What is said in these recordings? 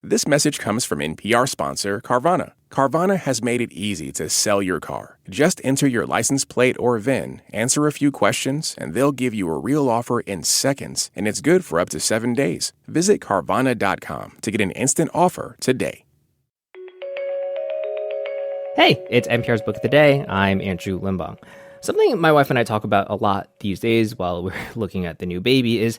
This message comes from NPR sponsor Carvana. Carvana has made it easy to sell your car. Just enter your license plate or VIN, answer a few questions, and they'll give you a real offer in seconds, and it's good for up to 7 days. Visit Carvana.com to get an instant offer today. Hey, it's NPR's Book of the Day. I'm Andrew Limbong. Something my wife and I talk about a lot these days while we're looking at the new baby is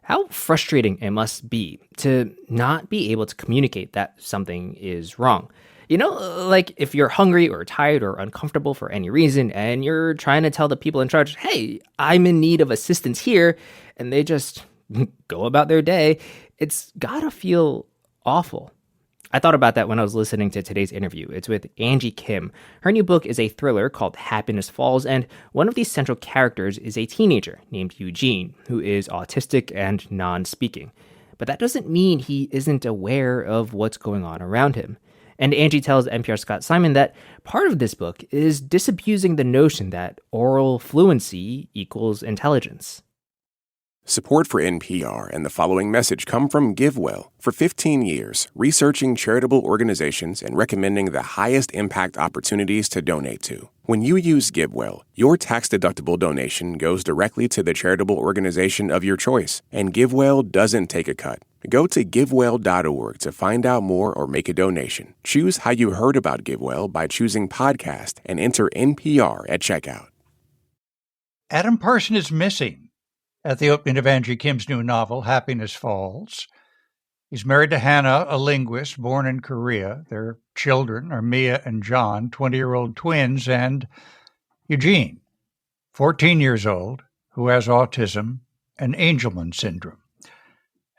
how frustrating it must be to not be able to communicate that something is wrong. You know, like if you're hungry or tired or uncomfortable for any reason and you're trying to tell the people in charge, hey, I'm in need of assistance here, and they just go about their day, it's gotta feel awful. I thought about that when I was listening to today's interview. It's with Angie Kim. Her new book is a thriller called Happiness Falls, and one of these central characters is a teenager named Eugene, who is autistic and non-speaking. But that doesn't mean he isn't aware of what's going on around him. And Angie tells NPR Scott Simon that part of this book is disabusing the notion that oral fluency equals intelligence. Support for NPR and the following message come from GiveWell. For 15 years, researching charitable organizations and recommending the highest impact opportunities to donate to. When you use GiveWell, your tax-deductible donation goes directly to the charitable organization of your choice, and GiveWell doesn't take a cut. Go to GiveWell.org to find out more or make a donation. Choose how you heard about GiveWell by choosing podcast and enter NPR at checkout. Adam Parson is missing at the opening of Angie Kim's new novel, Happiness Falls. He's married to Hannah, a linguist born in Korea. Their children are Mia and John, 20-year-old twins, and Eugene, 14 years old, who has autism and Angelman syndrome.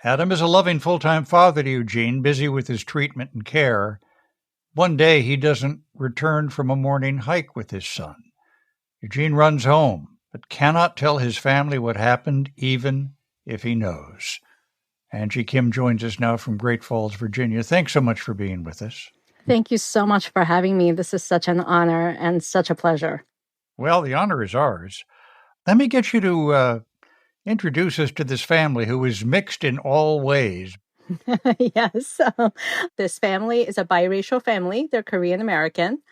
Adam is a loving full-time father to Eugene, busy with his treatment and care. One day, he doesn't return from a morning hike with his son. Eugene runs home, but cannot tell his family what happened, even if he knows. Angie Kim joins us now from Great Falls, Virginia. Thanks so much for being with us. Thank you so much for having me. This is such an honor and such a pleasure. Well, the honor is ours. Let me get you to introduce us to this family who is mixed in all ways. Yes. This family is a biracial family. They're Korean American.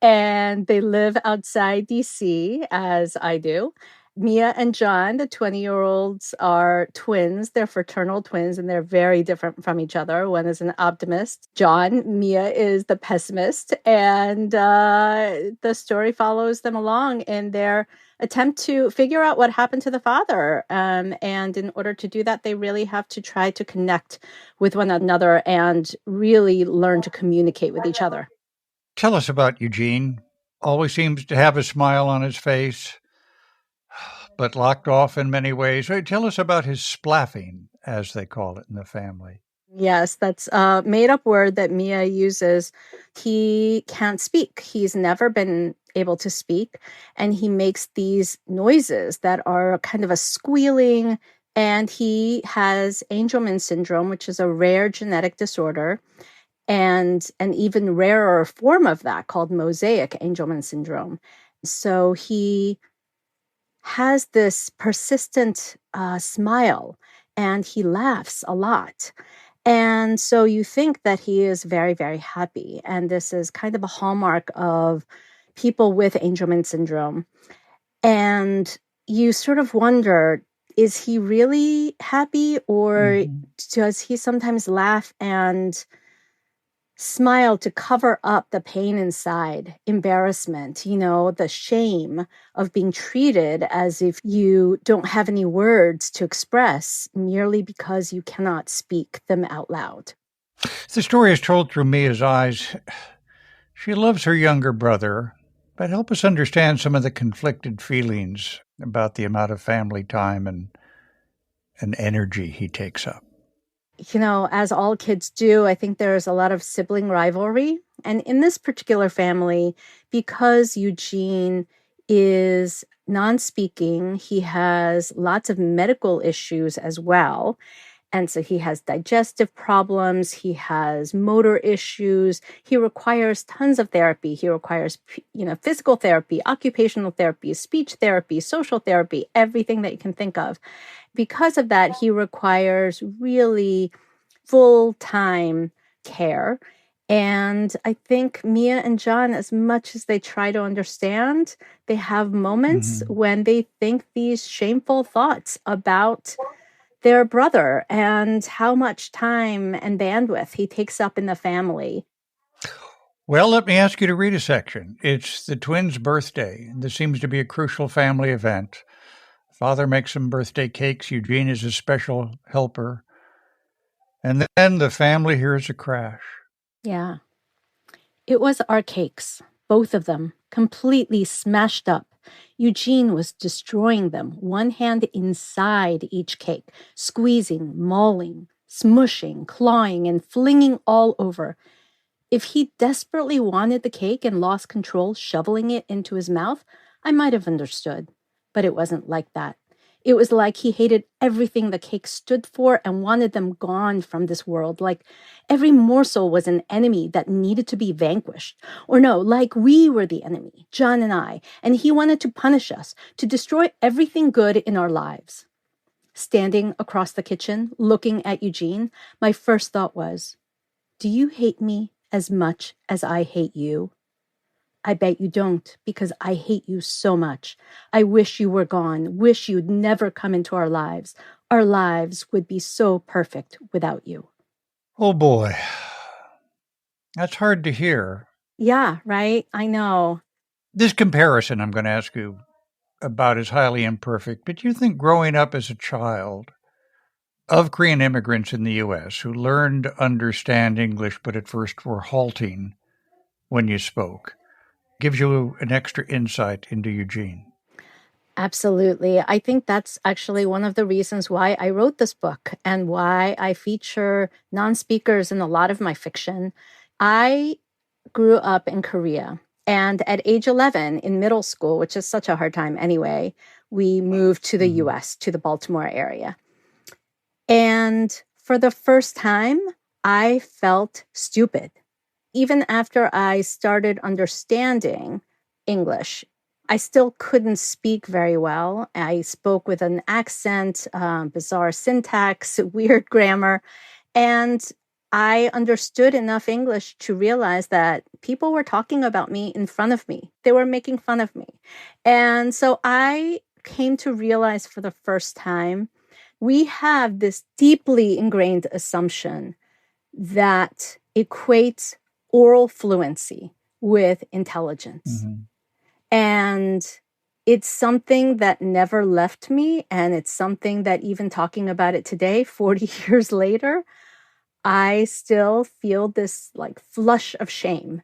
And they live outside D.C., as I do. Mia and John, the 20-year-olds, are twins. They're fraternal twins, and they're very different from each other. One is an optimist. Mia is the pessimist. And the story follows them along in their attempt to figure out what happened to the father. And in order to do that, they really have to try to connect with one another and really learn to communicate with each other. Tell us about Eugene. Always seems to have a smile on his face, but locked off in many ways. Tell us about his splaffing, as they call it in the family. Yes, that's a made-up word that Mia uses. He can't speak. He's never been able to speak, and he makes these noises that are kind of a squealing, and he has Angelman syndrome, which is a rare genetic disorder, and an even rarer form of that called mosaic Angelman syndrome. So he has this persistent smile, and he laughs a lot. And so you think that he is very, very happy. And this is kind of a hallmark of people with Angelman syndrome. And you sort of wonder, is he really happy, or does he sometimes laugh and smile to cover up the pain inside, embarrassment, the shame of being treated as if you don't have any words to express merely because you cannot speak them out loud. The story is told through Mia's eyes. She loves her younger brother, but help us understand some of the conflicted feelings about the amount of family time and energy he takes up. As all kids do, I think there's a lot of sibling rivalry. And in this particular family, because Eugene is non-speaking, he has lots of medical issues as well. And so he has digestive problems, he has motor issues, he requires tons of therapy. He requires, physical therapy, occupational therapy, speech therapy, social therapy, everything that you can think of. Because of that, he requires really full-time care. And I think Mia and John, as much as they try to understand, they have moments when they think these shameful thoughts about their brother and how much time and bandwidth he takes up in the family. Well, let me ask you to read a section. It's the twins' birthday. This seems to be a crucial family event. Father makes some birthday cakes. Eugene is a special helper. And then the family hears a crash. Yeah. It was our cakes, both of them, completely smashed up. Eugene was destroying them, one hand inside each cake, squeezing, mauling, smushing, clawing, and flinging all over. If he desperately wanted the cake and lost control, shoveling it into his mouth, I might have understood. But it wasn't like that. It was like he hated everything the cake stood for and wanted them gone from this world, like every morsel was an enemy that needed to be vanquished. Or no, like we were the enemy, John and I, and he wanted to punish us, to destroy everything good in our lives. Standing across the kitchen, looking at Eugene, my first thought was, do you hate me as much as I hate you? I bet you don't, because I hate you so much. I wish you were gone, wish you'd never come into our lives. Our lives would be so perfect without you. Oh, boy. That's hard to hear. Yeah, right? I know. This comparison I'm going to ask you about is highly imperfect, but you think growing up as a child of Korean immigrants in the U.S. who learned to understand English but at first were halting when you spoke gives you an extra insight into Eugene? Absolutely. I think that's actually one of the reasons why I wrote this book and why I feature non-speakers in a lot of my fiction. I grew up in Korea, and at age 11 in middle school, which is such a hard time anyway, we moved to the US, to the Baltimore area. And for the first time, I felt stupid. Even after I started understanding English, I still couldn't speak very well. I spoke with an accent, bizarre syntax, weird grammar. And I understood enough English to realize that people were talking about me in front of me. They were making fun of me. And so I came to realize for the first time, we have this deeply ingrained assumption that equates oral fluency with intelligence. And it's something that never left me. And it's something that even talking about it today, 40 years later, I still feel this like flush of shame.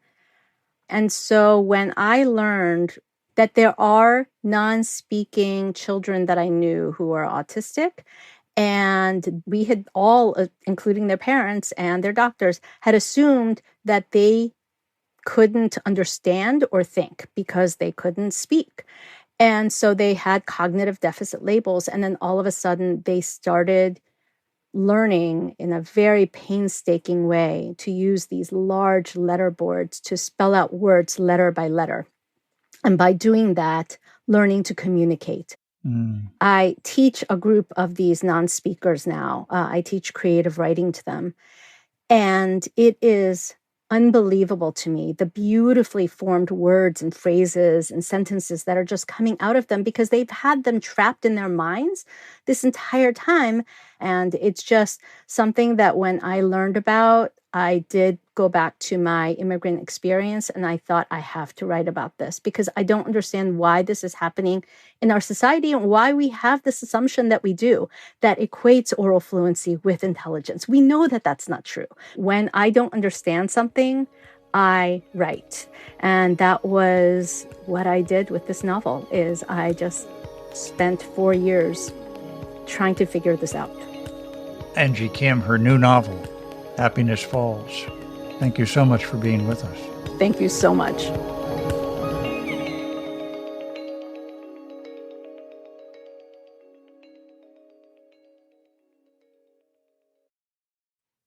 And so when I learned that there are non-speaking children that I knew who are autistic, and we had all, including their parents and their doctors, had assumed that they couldn't understand or think because they couldn't speak. And so they had cognitive deficit labels. And then all of a sudden they started learning in a very painstaking way to use these large letter boards to spell out words letter by letter. And by doing that, learning to communicate. I teach a group of these non-speakers now. I teach creative writing to them. And it is unbelievable to me, the beautifully formed words and phrases and sentences that are just coming out of them because they've had them trapped in their minds this entire time. And it's just something that when I learned about, I did go back to my immigrant experience and I thought I have to write about this because I don't understand why this is happening in our society and why we have this assumption that we do that equates oral fluency with intelligence. We know that that's not true. When I don't understand something, I write. And that was what I did with this novel is I just spent 4 years trying to figure this out. Angie Kim, her new novel, Happiness Falls. Thank you so much for being with us. Thank you so much.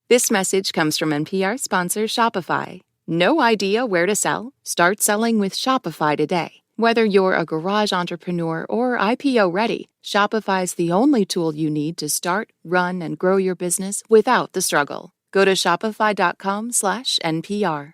This message comes from NPR sponsor Shopify. No idea where to sell? Start selling with Shopify today. Whether you're a garage entrepreneur or IPO ready, Shopify's the only tool you need to start, run, and grow your business without the struggle. Go to shopify.com/NPR.